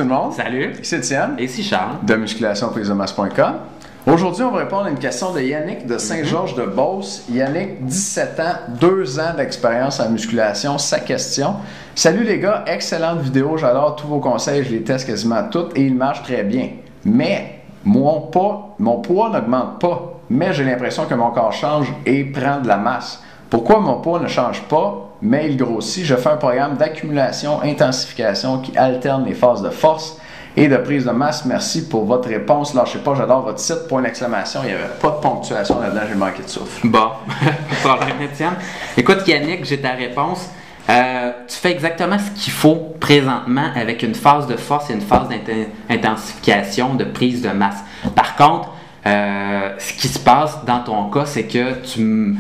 Tout le monde. Salut. Ici Étienne. Et ici Charles. De musculationprisedemasse.com. Aujourd'hui, on va répondre à une question de Yannick de Saint-Georges-de-Beauce. Yannick, 17 ans, 2 ans d'expérience en musculation. Sa question: salut les gars, excellente vidéo, j'adore tous vos conseils, je les teste quasiment toutes et ils marchent très bien. Mais mon poids n'augmente pas, mais j'ai l'impression que mon corps change et prend de la masse. Pourquoi mon poids ne change pas, mais il grossit? Je fais un programme d'accumulation, intensification qui alterne les phases de force et de prise de masse. Merci pour votre réponse. Lâchez pas, j'adore votre site. Point d'exclamation. Il n'y avait pas de ponctuation là-dedans, j'ai manqué de souffle. Bon, problème Étienne. Écoute Yannick, j'ai ta réponse. Tu fais exactement ce qu'il faut présentement avec une phase de force et une phase d'intensification, de prise de masse. Par contre, ce qui se passe dans ton cas, c'est que tu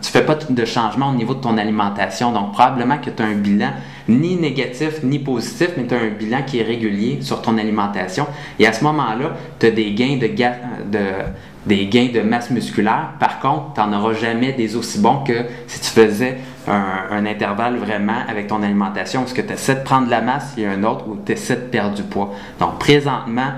fais pas de changement au niveau de ton alimentation. Donc, probablement que tu as un bilan ni négatif ni positif, mais tu as un bilan qui est régulier sur ton alimentation. Et à ce moment-là, tu as des gains de masse musculaire. Par contre, tu n'en auras jamais des aussi bons que si tu faisais un intervalle vraiment avec ton alimentation. Parce que tu essaies de prendre de la masse, il y a un autre où tu essaies de perdre du poids. Donc, présentement,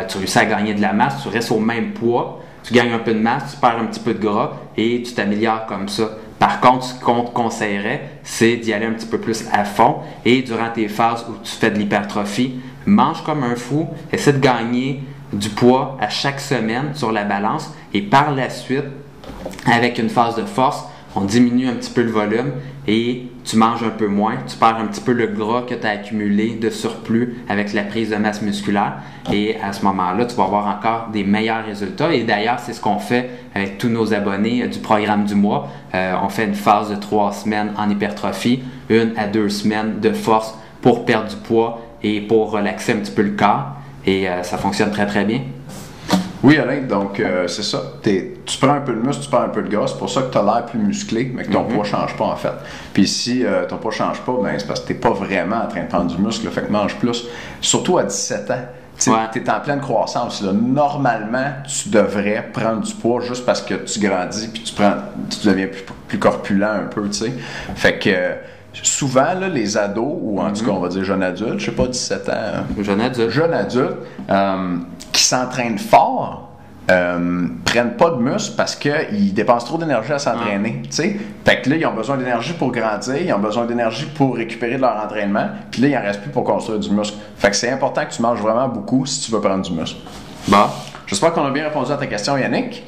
tu réussis à gagner de la masse, tu restes au même poids, tu gagnes un peu de masse, tu perds un petit peu de gras et tu t'améliores comme ça. Par contre, ce qu'on te conseillerait, c'est d'y aller un petit peu plus à fond et durant tes phases où tu fais de l'hypertrophie, mange comme un fou, essaie de gagner du poids à chaque semaine sur la balance et par la suite, avec une phase de force, on diminue un petit peu le volume et tu manges un peu moins, tu perds un petit peu le gras que tu as accumulé de surplus avec la prise de masse musculaire et à ce moment-là, tu vas avoir encore des meilleurs résultats et d'ailleurs, c'est ce qu'on fait avec tous nos abonnés du programme du mois. On fait une phase de 3 semaines en hypertrophie, 1 à 2 semaines de force pour perdre du poids et pour relaxer un petit peu le corps et ça fonctionne très très bien. Oui, Alain, donc c'est ça. Tu prends un peu de muscle, tu prends un peu de gras, c'est pour ça que tu as l'air plus musclé, mais que ton poids ne change pas en fait. Puis si ton poids ne change pas, ben, c'est parce que tu n'es pas vraiment en train de prendre du muscle, fait que mange plus. Surtout à 17 ans. Tu es en pleine croissance. Là. Normalement, tu devrais prendre du poids juste parce que tu grandis puis tu deviens plus corpulent un peu, tu sais. Fait que souvent, là, les ados, ou en tout cas, on va dire jeunes adultes, je sais pas, 17 ans. Jeune adulte, qui s'entraînent fort, prennent pas de muscle parce qu'ils dépensent trop d'énergie à s'entraîner. Fait que là, ils ont besoin d'énergie pour grandir, ils ont besoin d'énergie pour récupérer de leur entraînement, puis là, il en reste plus pour construire du muscle. Fait que c'est important que tu manges vraiment beaucoup si tu veux prendre du muscle. Bon. J'espère qu'on a bien répondu à ta question, Yannick.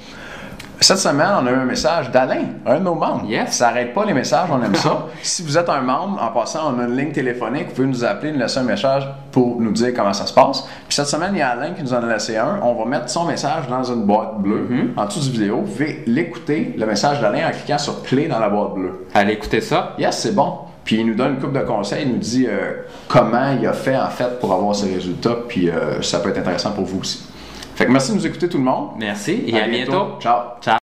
Cette semaine, on a eu un message d'Alain, un de nos membres. Yes. Ça n'arrête pas les messages, on aime ça. Si vous êtes un membre, en passant, on a une ligne téléphonique, vous pouvez nous appeler, nous laisser un message pour nous dire comment ça se passe. Puis cette semaine, il y a Alain qui nous en a laissé un. On va mettre son message dans une boîte bleue en dessous du vidéo. Vous pouvez l'écouter, le message d'Alain, en cliquant sur Play dans la boîte bleue. Allez écouter ça. Yes, c'est bon. Puis il nous donne une couple de conseils, il nous dit comment il a fait en fait pour avoir ses résultats. Puis ça peut être intéressant pour vous aussi. Fait que merci de nous écouter tout le monde. Merci et à bientôt. Ciao. Ciao.